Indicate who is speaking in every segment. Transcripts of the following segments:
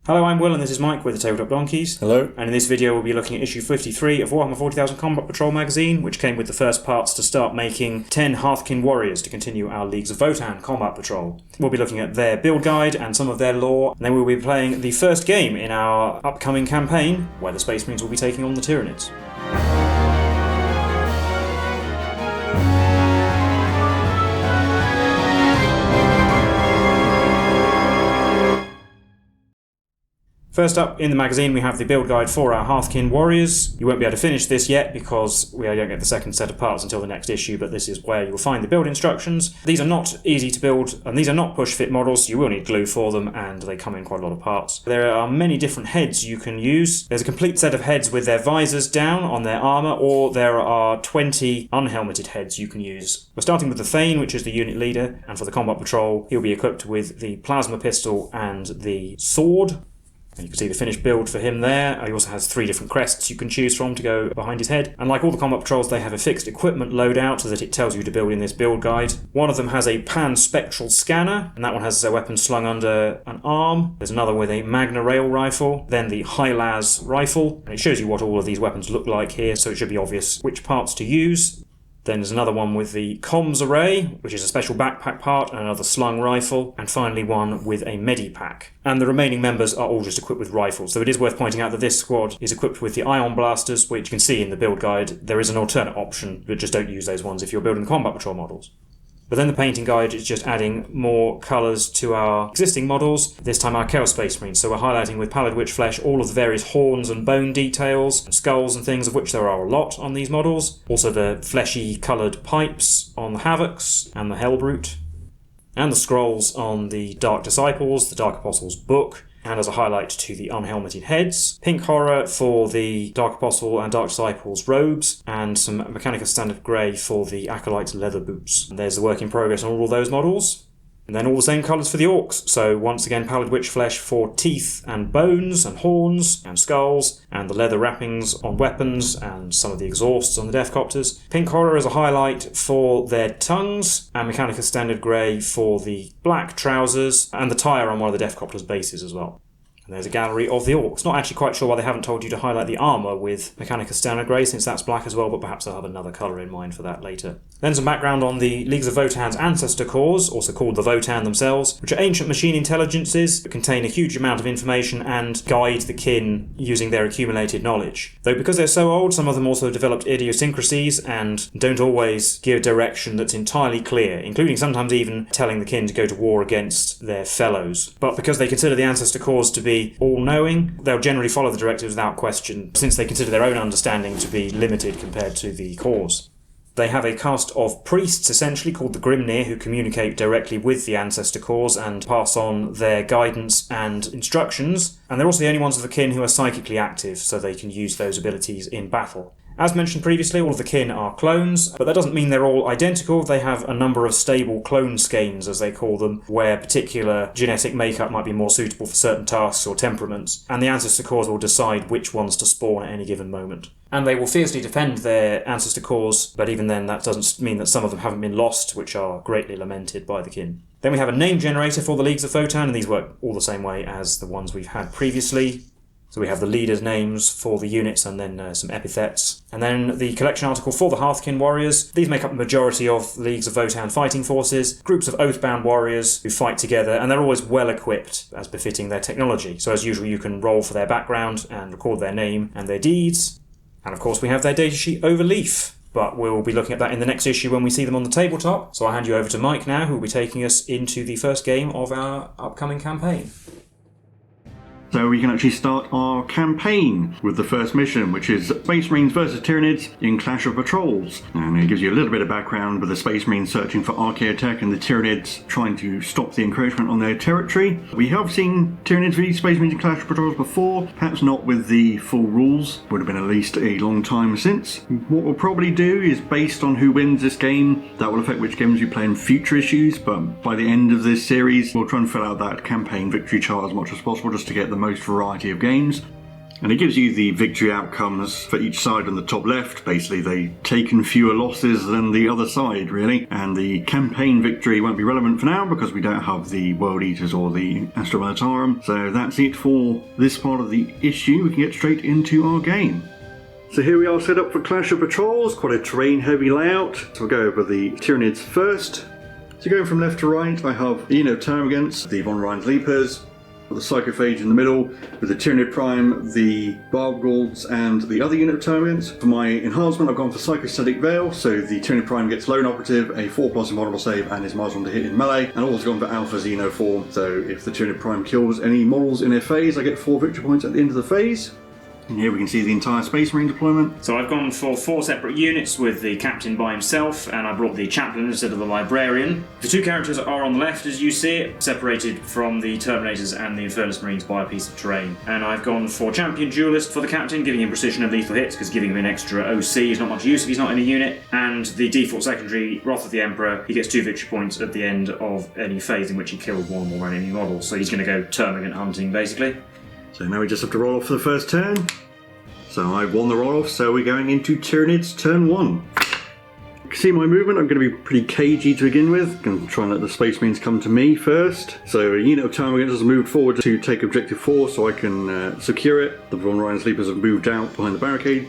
Speaker 1: Hello, I'm Will and this is Mike with the Tabletop Donkeys.
Speaker 2: Hello.
Speaker 1: And in this video we'll be looking at issue 53 of Warhammer 40,000 Combat Patrol magazine, which came with the first parts to start making 10 Hearthkyn Warriors to continue our Leagues of Votann Combat Patrol. We'll be looking at their build guide and some of their lore, and then we'll be playing the first game in our upcoming campaign, where the Space Marines will be taking on the Tyranids. First up in the magazine we have the build guide for our Hearthkyn Warriors. You won't be able to finish this yet because we don't get the second set of parts until the next issue, but this is where you'll find the build instructions. These are not easy to build and these are not push fit models, so you will need glue for them and they come in quite a lot of parts. There are many different heads you can use. There's a complete set of heads with their visors down on their armour, or there are 20 unhelmeted heads you can use. We're starting with the Thane, which is the unit leader, and for the combat patrol he'll be equipped with the plasma pistol and the sword. And you can see the finished build for him there. He also has 3 different crests you can choose from to go behind his head. And like all the combat patrols, they have a fixed equipment loadout that it tells you to build in this build guide. One of them has a pan-spectral scanner, and that one has a weapon slung under an arm. There's another with a Magna Rail rifle, then the High-Las rifle. And it shows you what all of these weapons look like here, so it should be obvious which parts to use. Then there's another one with the comms array, which is a special backpack part, and another slung rifle, and finally one with a medipack. And the remaining members are all just equipped with rifles, though it is worth pointing out that this squad is equipped with the ion blasters, which you can see in the build guide. There is an alternate option, but just don't use those ones if you're building combat patrol models. But then the painting guide is just adding more colours to our existing models, this time our Chaos Space Marines. So we're highlighting with pallid witch flesh all of the various horns and bone details, and skulls and things, of which there are a lot on these models. Also the fleshy coloured pipes on the Havocs and the Hellbrute. And the scrolls on the Dark Disciples, the Dark Apostles book, and as a highlight to the unhelmeted heads. Pink Horror for the Dark Apostle and Dark Disciples robes, and some Mechanica Standard Grey for the Acolyte's leather boots. And there's the work in progress on all of those models. And then all the same colours for the Orcs. So once again pallid witch flesh for teeth and bones and horns and skulls, and the leather wrappings on weapons and some of the exhausts on the Deathcopters. Pink Horror as a highlight for their tongues, and Mechanica Standard Grey for the black trousers and the tyre on one of the Deathcopters' bases as well. And there's a gallery of the Orcs. Not actually quite sure why they haven't told you to highlight the armour with Mechanica Standard Grey, since that's black as well, but perhaps they'll have another colour in mind for that later. Then some background on the Leagues of Votann's ancestor cores, also called the Votann themselves, which are ancient machine intelligences that contain a huge amount of information and guide the kin using their accumulated knowledge. Though because they're so old, some of them also developed idiosyncrasies and don't always give direction that's entirely clear, including sometimes even telling the kin to go to war against their fellows. But because they consider the ancestor cores to be all-knowing, they'll generally follow the directives without question, since they consider their own understanding to be limited compared to the cores. They have a caste of priests, essentially, called the Grimnir, who communicate directly with the ancestor cores and pass on their guidance and instructions. And they're also the only ones of the kin who are psychically active, so they can use those abilities in battle. As mentioned previously, all of the kin are clones, but that doesn't mean they're all identical. They have a number of stable clone skeins, as they call them, where particular genetic makeup might be more suitable for certain tasks or temperaments, and the ancestor cores will decide which ones to spawn at any given moment. And they will fiercely defend their ancestor cores, but even then that doesn't mean that some of them haven't been lost, which are greatly lamented by the kin. Then we have a name generator for the Leagues of Votann, and these work all the same way as the ones we've had previously. So we have the leaders' names for the units and then some epithets. And then the collection article for the Hearthkyn Warriors. These make up the majority of the Leagues of Votann fighting forces, groups of oathbound warriors who fight together, and they're always well equipped as befitting their technology. So as usual you can roll for their background and record their name and their deeds. And of course we have their datasheet overleaf. But we'll be looking at that in the next issue when we see them on the tabletop. So I'll hand you over to Mike now, who will be taking us into the first game of our upcoming campaign.
Speaker 2: So we can actually start our campaign with the first mission, which is Space Marines versus Tyranids in Clash of Patrols. And it gives you a little bit of background with the Space Marines searching for archaeotech and the Tyranids trying to stop the encroachment on their territory. We have seen Tyranids v Space Marines in Clash of Patrols before, perhaps not with the full rules, would have been at least a long time since. What we'll probably do is, based on who wins this game, that will affect which games we play in future issues, but by the end of this series we'll try and fill out that campaign victory chart as much as possible just to get the most variety of games. And it gives you the victory outcomes for each side on the top left. Basically, they've taken fewer losses than the other side, really. And the campaign victory won't be relevant for now because we don't have the World Eaters or the Astra Militarum. So that's it for this part of the issue. We can get straight into our game. So here we are set up for Clash of Patrols, quite a terrain-heavy layout. So we'll go over the Tyranids first. So going from left to right, I have the unit of Termagants, the Von Ryan's Leapers, the Psychophage in the middle, with the Tyranid Prime, the Barb Gaunts, and the other unit of Termagants. For my enhancement, I've gone for Psychostatic Veil, so the Tyranid Prime gets Lone Operative, a 4+ invulnerable save, and is -1 to hit in melee. And I've also gone for Alpha Xeno form, so if the Tyranid Prime kills any models in their phase, I get 4 victory points at the end of the phase. And here we can see the entire Space Marine deployment.
Speaker 1: So I've gone for 4 separate units with the captain by himself, and I brought the chaplain instead of the librarian. The 2 characters are on the left as you see it, separated from the Terminators and the Infernus Marines by a piece of terrain. And I've gone for champion duelist for the captain, giving him precision and lethal hits, because giving him an extra OC is not much use if he's not in a unit. And the default secondary, Wrath of the Emperor, he gets 2 victory points at the end of any phase in which he killed one or more enemy models. So he's going to go termagant hunting, basically.
Speaker 2: So now we just have to roll off for the first turn. So I've won the roll-off, so we're going into Tyranids turn 1. You can see my movement, I'm going to be pretty cagey to begin with. I'm going to try and let the Space Marines come to me first. So a unit of Termagants has moved forward to take objective 4 so I can secure it. The Von Ryan Sleepers have moved out behind the barricade.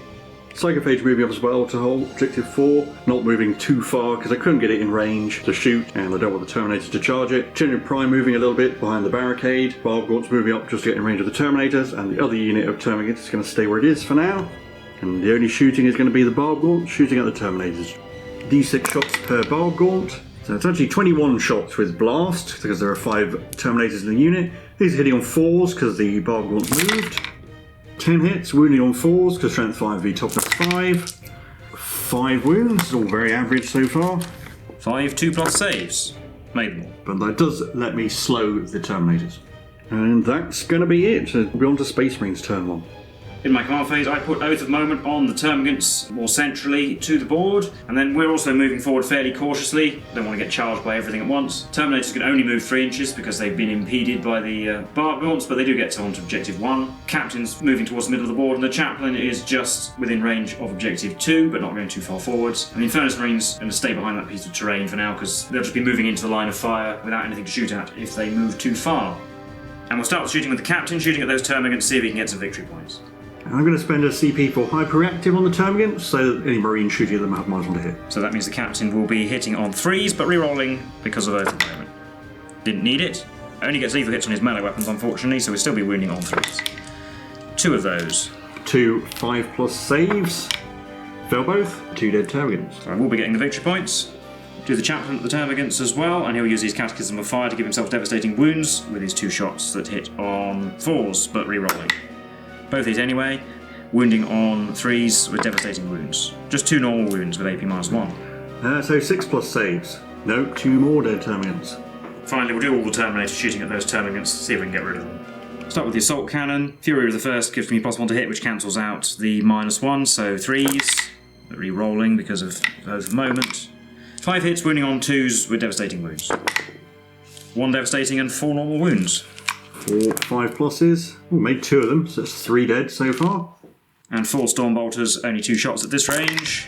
Speaker 2: Psychophage moving up as well to hold objective 4, not moving too far because I couldn't get it in range to shoot and I don't want the Terminators to charge it. Tyranid Prime moving a little bit behind the barricade, Barb Gaunts moving up just to get in range of the Terminators, and the other unit of Termagants is going to stay where it is for now. And the only shooting is going to be the Barb Gaunt shooting at the Terminators. D6 shots per Barb Gaunt. So it's actually 21 shots with Blast because there are 5 Terminators in the unit. These are hitting on 4s because the Barb Gaunts moved. 10 hits, wounding on 4s, because strength 5v, toughness 5. 5 wounds, all very average so far.
Speaker 1: 5 2+ saves. Made them all.
Speaker 2: But that does let me slow the Terminators. And that's going to be it. So we'll be on to Space Marines turn 1.
Speaker 1: In my command phase, I put Oath of Moment on the Termagants more centrally to the board, and then we're also moving forward fairly cautiously. Don't want to get charged by everything at once. Terminators can only move 3 inches because they've been impeded by the Barb Gaunts, but they do get on to objective 1. Captain's moving towards the middle of the board, and the chaplain is just within range of objective 2, but not going too far forwards. And the Infernus Marines are going to stay behind that piece of terrain for now because they'll just be moving into the line of fire without anything to shoot at if they move too far. And we'll start shooting with the captain, shooting at those Termagants, see if he can get some victory points.
Speaker 2: I'm going to spend a CP for Hyperreactive on the Termagants, so that any Marine shooting at them have -1 to hit.
Speaker 1: So that means the captain will be hitting on 3s, but re-rolling because of Oath of Moment. Didn't need it. Only gets lethal hits on his melee weapons, unfortunately, so we'll still be wounding on 3s. 2 of those.
Speaker 2: 2 5+ saves. Fail both. 2 dead Termagants.
Speaker 1: So I will be getting the victory points. Do the chaplain at the Termagants as well, and he'll use his Catechism of Fire to give himself devastating wounds with his 2 shots that hit on 4s, but re-rolling. Both hit anyway, wounding on 3s with devastating wounds. Just 2 normal wounds with AP -1.
Speaker 2: So 6+ saves. No, 2 more dead Termagants.
Speaker 1: Finally, we'll do all the Terminators shooting at those Termagants, see if we can get rid of them. Start with the Assault Cannon. Fury of the First gives me +1 to hit, which cancels out the -1, so 3s. Re-rolling because of Oath of Moment. 5 hits, wounding on 2s with devastating wounds. 1 devastating and 4 normal wounds.
Speaker 2: 4 5+. We made 2 of them, so that's 3 dead so far.
Speaker 1: And 4 Stormbolters, only 2 shots at this range.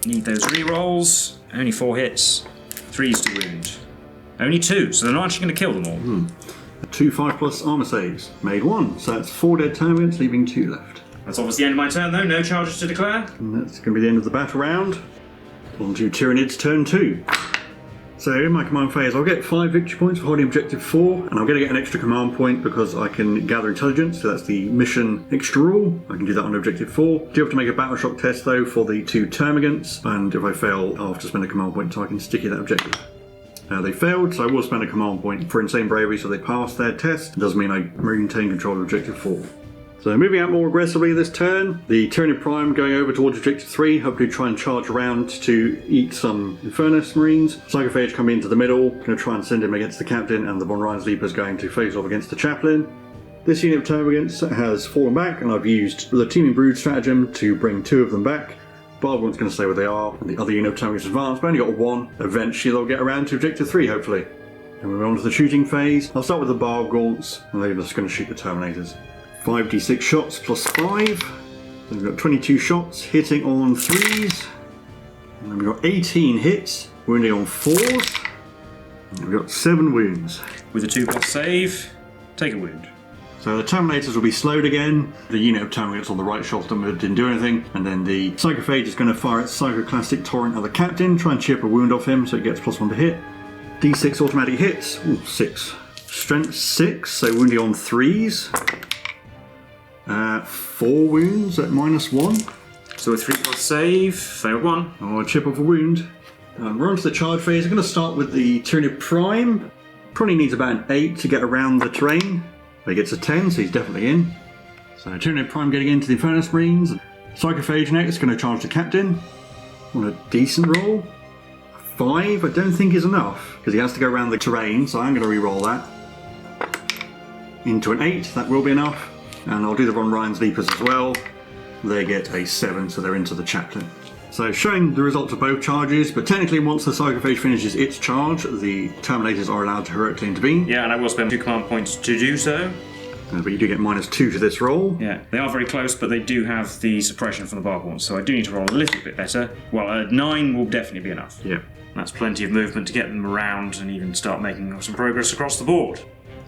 Speaker 1: Need those re-rolls. Only 4 hits. 3s to wound. Only 2, so they're not actually going to kill them all.
Speaker 2: 2 5+ armor saves. Made 1, so that's 4 dead Termagants, leaving 2 left.
Speaker 1: That's obviously the end of my turn though, no charges to declare.
Speaker 2: And that's going to be the end of the battle round. On to Tyranids turn 2. So in my command phase, I'll get 5 victory points for holding objective 4, and I'm going to get an extra command point because I can gather intelligence, so that's the mission extra rule. I can do that on objective 4. Do have to make a battle shock test though for the 2 Termagants, and if I fail, I'll have to spend a command point so I can stick in that objective. They failed, so I will spend a command point for Insane Bravery so they passed their test. It does mean I maintain control of objective 4. So moving out more aggressively this turn, the Tyranid Prime going over towards objective 3, hopefully try and charge around to eat some Infernus Marines. Psychophage coming into the middle, going to try and send him against the captain, and the Von Ryan's Leapers going to face off against the chaplain. This unit of Termagants has fallen back, and I've used the Teaming Brood stratagem to bring 2 of them back. Barb Gaunts going to stay where they are, and the other unit of Termagants advanced, but only got 1. Eventually they'll get around to objective 3, hopefully. And we're on to the shooting phase. I'll start with the Barb Gaunts, and they're just going to shoot the Terminators. 5d6 shots plus 5. So we've got 22 shots, hitting on 3s. And then we've got 18 hits, wounding on 4s. And we've got 7 wounds.
Speaker 1: With a 2+ save, take a wound.
Speaker 2: So the Terminators will be slowed again. The unit of Terminators on the right shot them didn't do anything. And then the Psychophage is going to fire its Psychoclastic Torrent at the Captain, try and chip a wound off him so it gets +1 to hit. D6 automatic hits. Ooh, 6. Strength 6, so wounding on 3s. 4 wounds at -1.
Speaker 1: So a 3+ save, failed 1.
Speaker 2: Or a chip off a wound. We're on to the charge phase. I'm going to start with the Tyranid Prime. Probably needs about an 8 to get around the terrain. He gets a 10, so he's definitely in. So Tyranid Prime getting into the Infernus Marines. Psychophage next, going to charge the Captain. On a decent roll. 5, I don't think is enough, because he has to go around the terrain, so I'm going to re-roll that. Into an 8, that will be enough. And I'll do the Ron Ryan's Leapers as well. They get a 7, so they're into the Chaplain. So showing the results of both charges, but technically once the Psychophage finishes its charge, the Terminators are allowed to heroically intervene.
Speaker 1: Yeah, and I will spend 2 command points to do so.
Speaker 2: But you do get -2 to this roll.
Speaker 1: Yeah, they are very close, but they do have the suppression from the Barkhorn, so I do need to roll a little bit better. Well, a 9 will definitely be enough.
Speaker 2: Yeah.
Speaker 1: That's plenty of movement to get them around and even start making some progress across the board.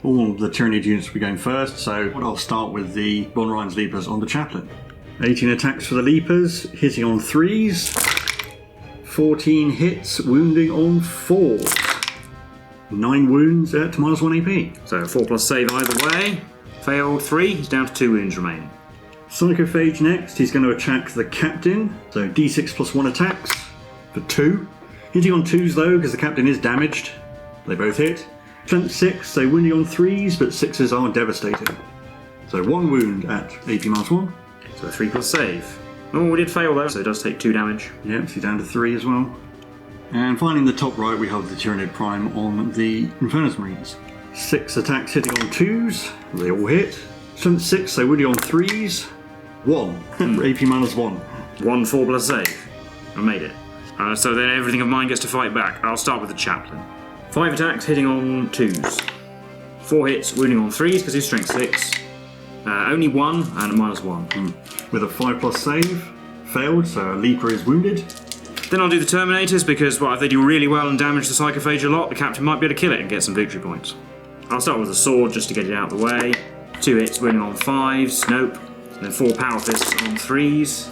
Speaker 2: All the Tyranid units will be going first, so I'll start with the Von Ryan's Leapers on the Chaplain. 18 attacks for the Leapers, hitting on 3s. 14 hits, wounding on 4s. 9 wounds at -1 AP.
Speaker 1: So 4+ save either way. Failed 3, he's down to 2 wounds remaining.
Speaker 2: Psychophage next, he's going to attack the Captain. So D6 +1 attacks for 2. Hitting on 2s though, because the Captain is damaged. They both hit. Strength 6, so wounding on 3s, but 6s are devastating. So 1 wound at AP -1.
Speaker 1: So a 3+ save. Oh, we did fail though, so it does take 2 damage.
Speaker 2: Yep, so he's down to 3 as well. And finally in the top right we have the Tyranid Prime on the Infernus Marines. 6 attacks hitting on 2s, they all hit. Strength 6, so wounding on 3s. 1, AP -1.
Speaker 1: 1 4+ save. I made it. So then everything of mine gets to fight back. I'll start with the Chaplain. 5 attacks hitting on 2s. 4 hits, wounding on 3s because he's strength 6. Only 1 and a -1.
Speaker 2: With a 5+ save, failed, so a Leaper is wounded.
Speaker 1: Then I'll do the Terminators because if they do really well and damage the Psychophage a lot, the Captain might be able to kill it and get some victory points. I'll start with the Sword just to get it out of the way. 2 hits, wounding on 5s, nope. And then 4 Power Fists on 3s.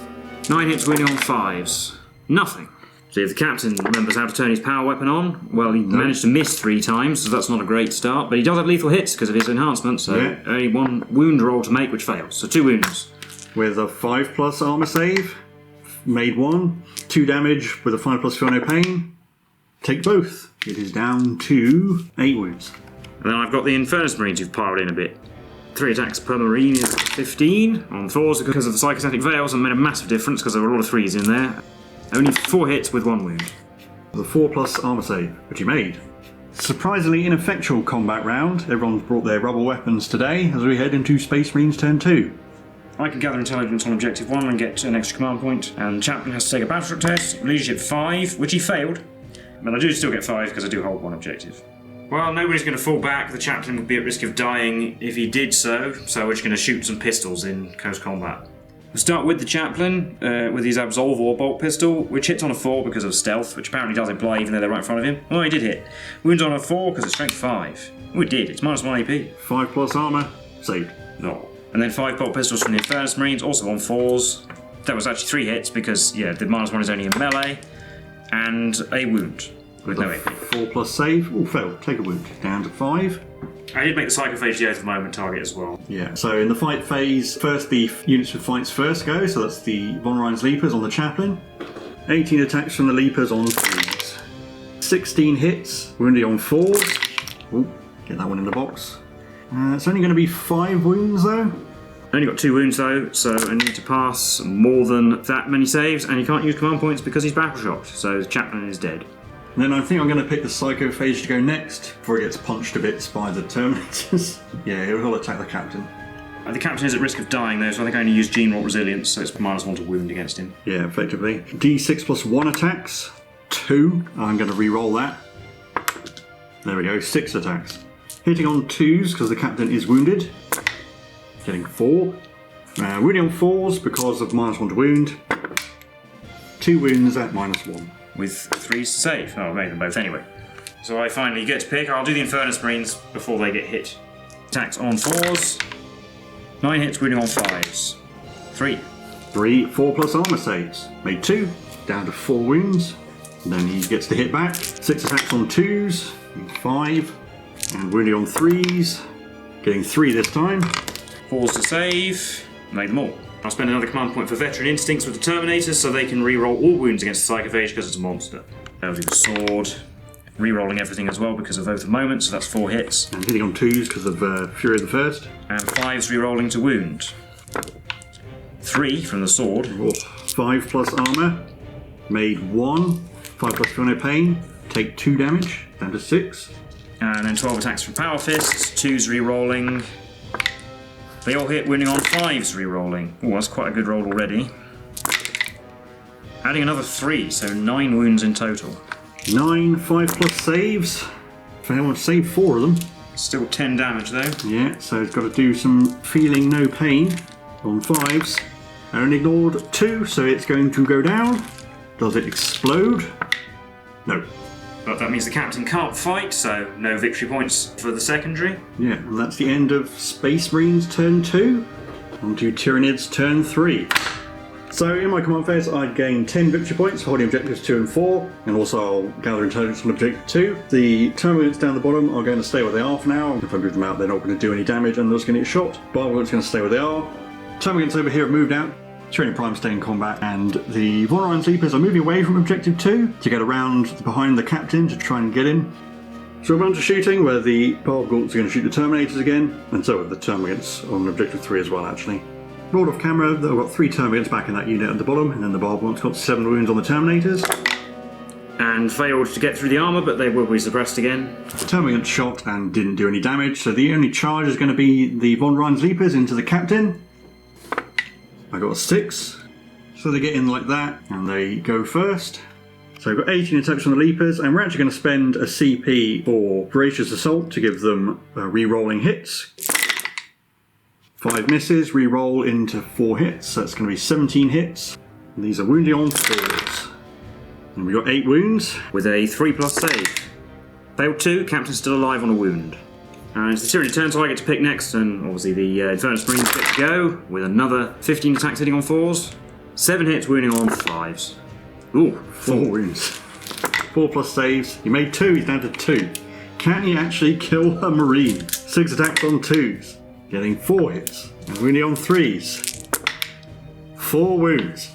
Speaker 1: 9 hits, wounding on 5s. Nothing. So if the Captain remembers how to turn his power weapon on, well, he managed to miss 3 times, so that's not a great start. But he does have lethal hits because of his enhancement, so only 1 wound roll to make, which fails. So 2 wounds.
Speaker 2: With a 5+ armor save, made 1. 2 damage with a 5+ feel no pain. Take both. It is down to 8 wounds.
Speaker 1: And then I've got the Infernus Marines who've piled in a bit. 3 attacks per Marine is 15 on 4s because of the Psychostatic Veils and made a massive difference because there were a lot of 3s in there. Only 4 hits with 1 wound.
Speaker 2: The 4+ armor save, which he made. Surprisingly ineffectual combat round. Everyone's brought their rubber weapons today as we head into Space Marines turn 2.
Speaker 1: I can gather intelligence on objective 1 and get an extra command point, and Chaplain has to take a battleship test, leadership 5, which he failed, but I do still get 5 because I do hold 1 objective. Well, nobody's going to fall back. The Chaplain would be at risk of dying if he did so we're just going to shoot some pistols in close combat. We'll start with the Chaplain, with his Absolve or Bolt pistol, which hits on a 4 because of stealth, which apparently does imply even though they're right in front of him. Oh, he did hit. Wounds on a 4 because it's strength 5. Oh, it did. It's -1 AP.
Speaker 2: 5+ armor, saved.
Speaker 1: No. And then 5 bolt pistols from the Infernus Marines, also on 4s. That was actually 3 hits because, yeah, the -1 is only in melee. And a wound with no AP.
Speaker 2: 4+ save, all failed. Take a wound. Down to 5.
Speaker 1: I did make the Psychophage the Oath of Moment target as well.
Speaker 2: Yeah, so in the fight phase, first the units with fights first go, so that's the Von Ryan's Leapers on the Chaplain. 18 attacks from the Leapers on 3s. 16 hits, wounding on 4s. Ooh, get that one in the box. It's only going to be 5 wounds though.
Speaker 1: Only got 2 wounds though, so I need to pass more than that many saves, and he can't use command points because he's battle shocked, so the Chaplain is dead.
Speaker 2: And then I think I'm going to pick the Psychophage to go next before he gets punched to bits by the Terminators. Yeah, he'll attack the Captain.
Speaker 1: The Captain is at risk of dying though, so I think I only use Gene Wrought Resilience, so it's -1 to wound against him.
Speaker 2: Yeah, effectively. D6 +1 attacks. 2. I'm going to re-roll that. There we go, 6 attacks. Hitting on 2s because the Captain is wounded. getting 4. Wounding on 4s because of -1 to wound. 2 wounds at -1.
Speaker 1: With 3s to save. Oh, I made them both anyway. So I finally get to pick. I'll do the Infernus Marines before they get hit. Attacks on 4s. 9 hits, wounding on 5s. 3.
Speaker 2: 3 4+ armor saves. Made 2, down to 4 wounds. And then he gets to hit back. 6 attacks on 2s, 5. And wounding on 3s, getting 3 this time.
Speaker 1: 4s to save. Made them all. I'll spend another command point for Veteran Instincts with the Terminators so they can reroll all wounds against the Psychophage because it's a monster. I'll do the sword. Rerolling everything as well because of Oath of Moment, so that's 4 hits.
Speaker 2: And hitting on 2s because of Fury of the First.
Speaker 1: And 5s rerolling to wound. 3 from the sword.
Speaker 2: 5+ armor. Made 1. 5+ feel no pain. Take 2 damage. Down to 6.
Speaker 1: And then 12 attacks from Power Fists. 2s rerolling. They all hit, wounding on 5s rerolling. Oh, that's quite a good roll already. Adding another 3, so 9 wounds in total.
Speaker 2: 9 5+ saves. Fail to save 4 of them.
Speaker 1: Still 10 damage though.
Speaker 2: Yeah, so it's got to do some feeling no pain on 5s. And ignored 2, so it's going to go down. Does it explode? No.
Speaker 1: But that means the captain can't fight, so no victory points for the secondary.
Speaker 2: Yeah, and that's the end of Space Marines turn 2. On to Tyranids turn 3. So in my command phase, I gain 10 victory points for holding objectives 2 and 4, and also I'll gather intelligence on objective 2. The terminators down the bottom are going to stay where they are for now. If I move them out, they're not going to do any damage and they're just going to get shot. Barbar's going to stay where they are. Terminators over here have moved out. Tyranid Prime stay in combat, and the Votann Sleepers are moving away from objective 2 to get around behind the captain to try and get in. So we're on to shooting, where the Barbar's are going to shoot the Terminators again, and so are the Termagants on objective 3 as well, actually. Rolled off camera, I've got 3 Termagants back in that unit at the bottom, and then the Barbar's got 7 wounds on the Terminators.
Speaker 1: And failed to get through the armour, but they will be suppressed again.
Speaker 2: The Termagant shot and didn't do any damage, so the only charge is going to be the Votann Sleepers into the captain. I got a 6, so they get in like that, and they go first. So I've got 18 attacks on the Leapers, and we're actually going to spend a CP for Voracious Assault to give them re-rolling hits. 5 misses, re-roll into 4 hits, so that's going to be 17 hits. And these are wounding on 4s. And we got 8 wounds.
Speaker 1: With a 3+ save. Failed 2, captain's still alive on a wound. And it's the Tyranid turn, so I get to pick next, and obviously the Infernus Marines get to go, with another 15 attacks hitting on 4s. 7 hits, wounding on 5s. Ooh,
Speaker 2: 4 wounds. 4+ saves. He made 2, he's down to 2. Can he actually kill a Marine? 6 attacks on 2s. Getting 4 hits. And wounding on 3s. 4 wounds.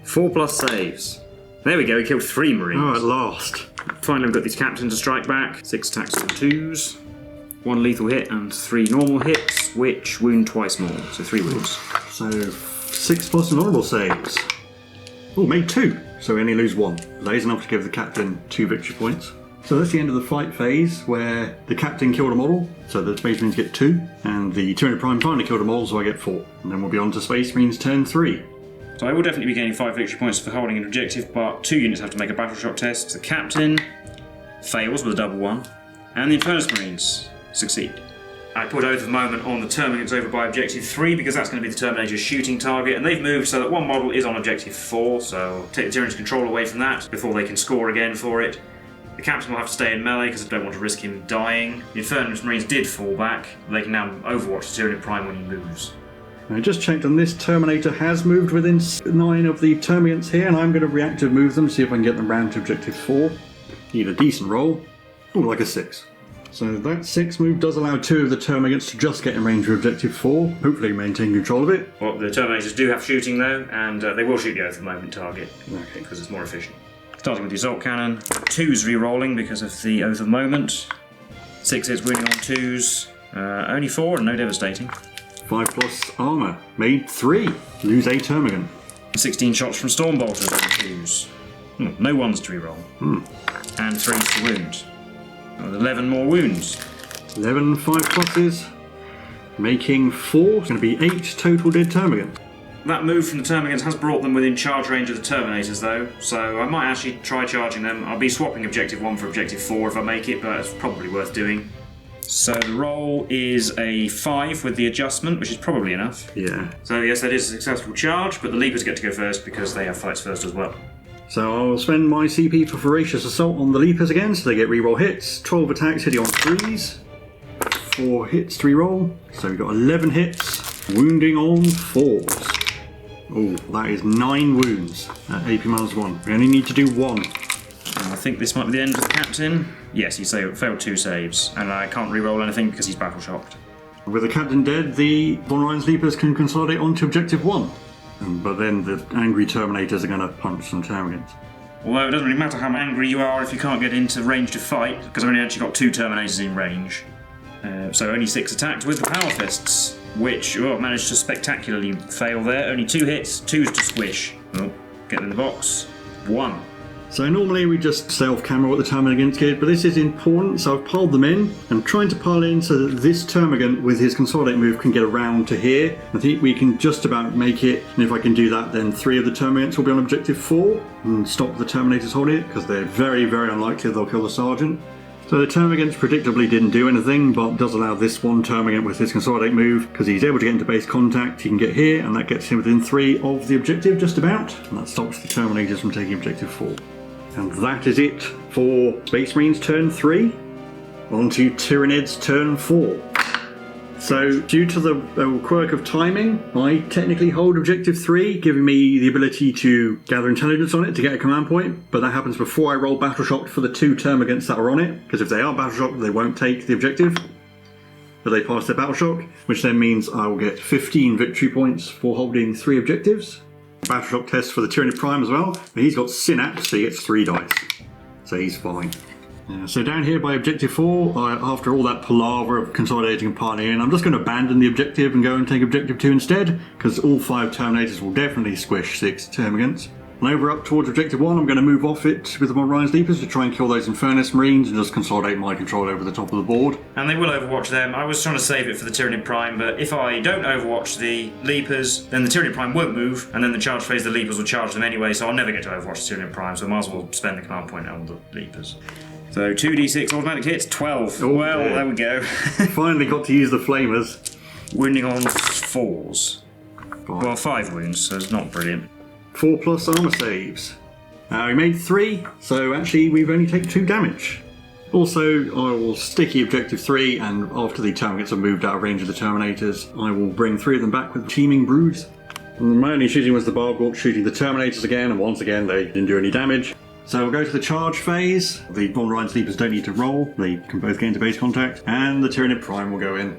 Speaker 1: 4+ saves. There we go, he killed 3 Marines.
Speaker 2: Oh, at last.
Speaker 1: Finally, I've got these captains to strike back. 6 attacks on 2s. 1 lethal hit and 3 normal hits, which wound twice more, so 3 wounds.
Speaker 2: So 6+ honourable saves. Oh, made 2, so we only lose 1. That is enough to give the captain 2 victory points. So that's the end of the fight phase, where the captain killed a model, so the Space Marines get 2, and the Tyranid Prime finally killed a model, so I get 4. And then we'll be on to Space Marines turn 3.
Speaker 1: So I will definitely be gaining 5 victory points for holding an objective, but 2 units have to make a battle shock test. The captain fails with a double 1, and the Infernus Marines succeed. I put Oath of Moment on the Termagants over by objective 3 because that's going to be the Terminator's shooting target, and they've moved so that one model is on objective 4, so I'll take the Tyranid's control away from that before they can score again for it. The captain will have to stay in melee because I don't want to risk him dying. The Infernus Marines did fall back, they can now overwatch the Tyranid Prime when he moves.
Speaker 2: I just checked on this, Terminator has moved within 9 of the Termagants here, and I'm going to reactive move them, see if I can get them round to objective 4. Need a decent roll. Oh, like a 6. So that 6 move does allow 2 of the Termagants to just get in range of objective 4, hopefully maintain control of it.
Speaker 1: Well, the Terminators do have shooting though, and they will shoot the Oath of Moment target,
Speaker 2: Okay.
Speaker 1: because it's more efficient. Starting with the Assault Cannon, 2's re-rolling because of the Oath of Moment. 6 hits wounding on 2's, only 4 and no devastating.
Speaker 2: 5+ armour, made 3, lose a Termagant.
Speaker 1: 16 shots from Stormbolters on 2's. No 1s to re-roll. And 3's to wound. With 11 more wounds.
Speaker 2: 11 5+s, making 4. It's going to be 8 total dead Termagants.
Speaker 1: That move from the Termagants has brought them within charge range of the Terminators though, so I might actually try charging them. I'll be swapping objective 1 for objective 4 if I make it, but it's probably worth doing. So the roll is a 5 with the adjustment, which is probably enough.
Speaker 2: Yeah.
Speaker 1: So yes, that is a successful charge, but the Leapers get to go first because they have fights first as well.
Speaker 2: So I'll spend my CP for Voracious Assault on the Leapers again, so they get reroll hits. 12 attacks hitting on 3s. 4 hits to reroll. So we've got 11 hits. Wounding on 4s. Oh, that is 9 wounds at AP -1. We only need to do 1.
Speaker 1: I think this might be the end of the captain. Yes, he failed 2 saves, and I can't re-roll anything because he's battle shocked.
Speaker 2: With the captain dead, the Von Ryan's Leapers can consolidate onto Objective 1. But then the angry Terminators are going to punch some Termagants.
Speaker 1: Although it doesn't really matter how angry you are if you can't get into range to fight, because I've only actually got 2 Terminators in range. So only 6 attacks with the Power Fists, which managed to spectacularly fail there. Only 2 hits, 2s to squish. Oh, get in the box. 1.
Speaker 2: So normally we just self-camera what the Termagants get, but this is important, so I've piled them in. I'm trying to pile in so that this Termagant with his Consolidate move can get around to here. I think we can just about make it, and if I can do that, then 3 of the Termagants will be on Objective 4 and stop the Terminators holding it, because they're very, very unlikely they'll kill the Sergeant. So the Termagants predictably didn't do anything, but does allow this one Termagant with his Consolidate move, because he's able to get into base contact, he can get here, and that gets him within 3 of the objective, just about. And that stops the Terminators from taking Objective 4. And that is it for Space Marines turn 3. On to Tyranids turn 4. So, due to the quirk of timing, I technically hold Objective 3, giving me the ability to gather intelligence on it to get a command point, but that happens before I roll Battle Shocked for the 2 Termagants that are on it, because if they are Battle Shocked, they won't take the objective. But they pass their Battle Shock, which then means I will get 15 victory points for holding 3 objectives. Battle Shock test for the Tyranid Prime as well, but he's got Synapse, so he gets 3 dice. So he's fine. So down here by Objective 4, after all that palaver of consolidating and pioneering, I'm just going to abandon the objective and go and take Objective 2 instead, because all 5 Terminators will definitely squish 6 Termagants. And over up towards Objective 1, I'm going to move off it with the Von Ryan's Leapers to try and kill those Infernus Marines and just consolidate my control over the top of the board.
Speaker 1: And they will overwatch them. I was trying to save it for the Tyranid Prime, but if I don't overwatch the Leapers, then the Tyranid Prime won't move, and then the charge phase the Leapers will charge them anyway, so I'll never get to overwatch the Tyranid Prime, so I might as well spend the command point on the Leapers. So 2d6 automatic hits, 12.
Speaker 2: Oh,
Speaker 1: well,
Speaker 2: yeah.
Speaker 1: there we go.
Speaker 2: Finally got to use the Flamers.
Speaker 1: Wounding on 4s.
Speaker 2: 5.
Speaker 1: Well, 5 wounds, so it's not brilliant.
Speaker 2: 4+ armor saves. We made 3, so actually we've only taken 2 damage. Also, I will sticky Objective 3, and after the Termagants have moved out of range of the Terminators, I will bring 3 of them back with Teeming Broods. And my only shooting was the Bargork shooting the Terminators again, and once again they didn't do any damage. So we'll go to the charge phase. The Von Ryan's Leapers don't need to roll, they can both get into base contact, and the Tyranid Prime will go in.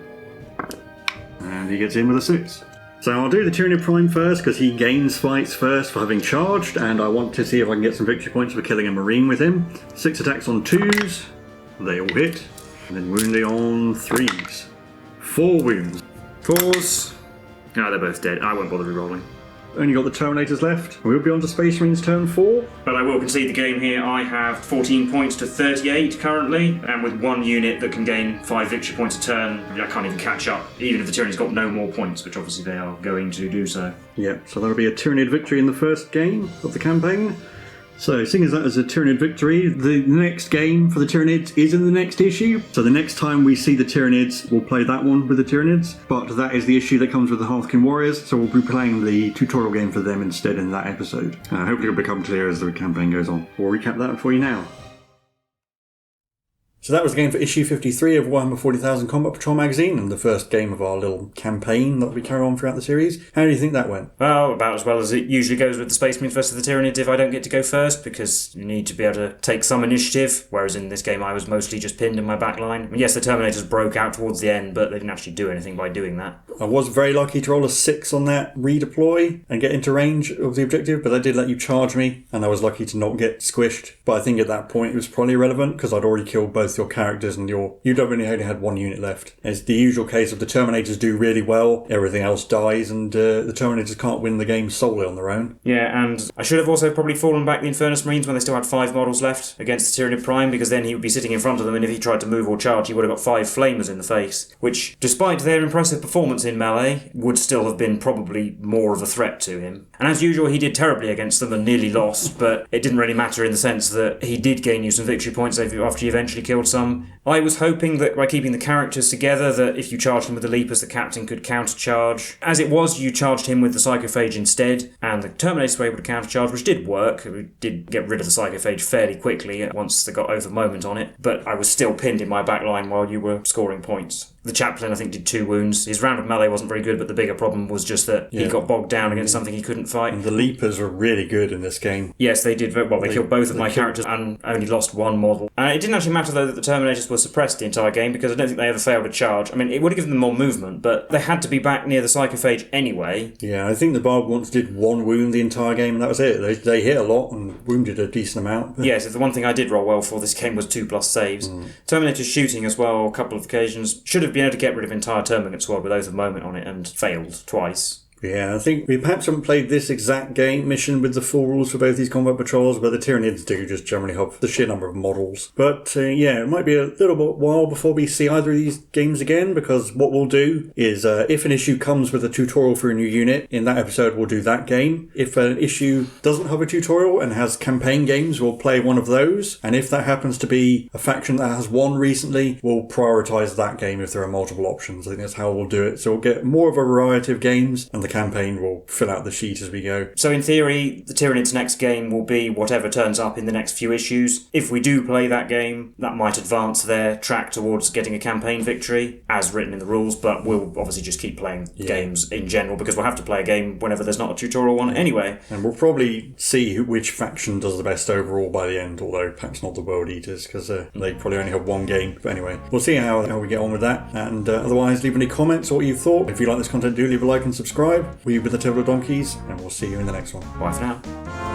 Speaker 2: And he gets in with a 6. So I'll do the Tyranid Prime first, because he gains fights first for having charged, and I want to see if I can get some victory points for killing a Marine with him. 6 attacks on 2s, they all hit, and then wounding on 3s. 4 wounds.
Speaker 1: 4s. No, they're both dead. I won't bother re-rolling.
Speaker 2: Only got the Terminators left. We'll be on to Space Marines turn 4.
Speaker 1: But I will concede the game here. I have 14 points to 38 currently, and with 1 unit that can gain 5 victory points a turn, I can't even catch up, even if the Tyranids got no more points, which obviously they are going to do so.
Speaker 2: Yeah, so that'll be a Tyranid victory in the first game of the campaign. So, seeing as that is a Tyranid victory, the next game for the Tyranids is in the next issue. So the next time we see the Tyranids, we'll play that one with the Tyranids. But that is the issue that comes with the Hearthkyn Warriors, so we'll be playing the tutorial game for them instead in that episode. Hopefully it'll become clear as the campaign goes on. We'll recap that for you now. So that was the game for issue 53 of Warhammer 40,000 Combat Patrol magazine, and the first game of our little campaign that we carry on throughout the series. How do you think that went?
Speaker 1: Well, about as well as it usually goes with the Space Marines versus the Tyranids if I don't get to go first, because you need to be able to take some initiative, whereas in this game I was mostly just pinned in my back line. I mean, yes, the Terminators broke out towards the end, but they didn't actually do anything by doing that.
Speaker 2: I was very lucky to roll a 6 on that redeploy and get into range of the objective, but that did let you charge me, and I was lucky to not get squished. But I think at that point it was probably irrelevant, because I'd already killed both your characters and you'd only had 1 unit left. It's the usual case of the Terminators do really well, everything else dies, and the Terminators can't win the game solely on their own.
Speaker 1: Yeah, and I should have also probably fallen back the Infernus Marines when they still had 5 models left against the Tyranid Prime, because then he would be sitting in front of them, and if he tried to move or charge, he would have got 5 Flamers in the face, which, despite their impressive performance in melee, would still have been probably more of a threat to him. And as usual, he did terribly against them and nearly lost, but it didn't really matter in the sense that he did gain you some victory points after you eventually killed some, I was hoping that by keeping the characters together, that if you charged him with the Leapers, the captain could countercharge. As it was, you charged him with the Psychophage instead, and the Terminators were able to countercharge, which did work. We did get rid of the Psychophage fairly quickly once they got over the moment on it, but I was still pinned in my back line while you were scoring points. The Chaplain, I think, did 2 wounds. His round of melee wasn't very good, but the bigger problem was just that he got bogged down against something he couldn't fight.
Speaker 2: And the Leapers were really good in this game.
Speaker 1: Yes, they did very well. They killed both of my characters and only lost 1 model. It didn't actually matter, though, that the Terminators were suppressed the entire game, because I don't think they ever failed to charge. I mean, it would have given them more movement, but they had to be back near the Psychophage anyway.
Speaker 2: Yeah, I think the Barbed once did 1 wound the entire game, and that was it. They hit a lot and wounded a decent amount. But...
Speaker 1: Yes, the one thing I did roll well for this game was 2+ saves. Terminator's shooting as well, a couple of occasions. Should have been able to get rid of entire Termagant squad with Oath of Moment on it, and failed twice.
Speaker 2: Yeah, I think we perhaps haven't played this exact game mission with the full rules for both these combat patrols, but the Tyranids do just generally have the sheer number of models. But it might be a little bit while before we see either of these games again, because what we'll do is if an issue comes with a tutorial for a new unit, in that episode we'll do that game. If an issue doesn't have a tutorial and has campaign games, we'll play one of those. And if that happens to be a faction that has won recently, we'll prioritise that game if there are multiple options. I think that's how we'll do it. So we'll get more of a variety of games, and the campaign will fill out the sheet as we go.
Speaker 1: So in theory, the Tyranids' next game will be whatever turns up in the next few issues. If we do play that game, that might advance their track towards getting a campaign victory, as written in the rules, but we'll obviously just keep playing games in general, because we'll have to play a game whenever there's not a tutorial one anyway.
Speaker 2: And we'll probably see which faction does the best overall by the end, although perhaps not the World Eaters, because they probably only have 1 game. But anyway, we'll see how we get on with that. And otherwise, leave any comments or what you thought. If you like this content, do leave a like and subscribe. We're with the Tabletop Donkeys, and we'll see you in the next one.
Speaker 1: Bye for now.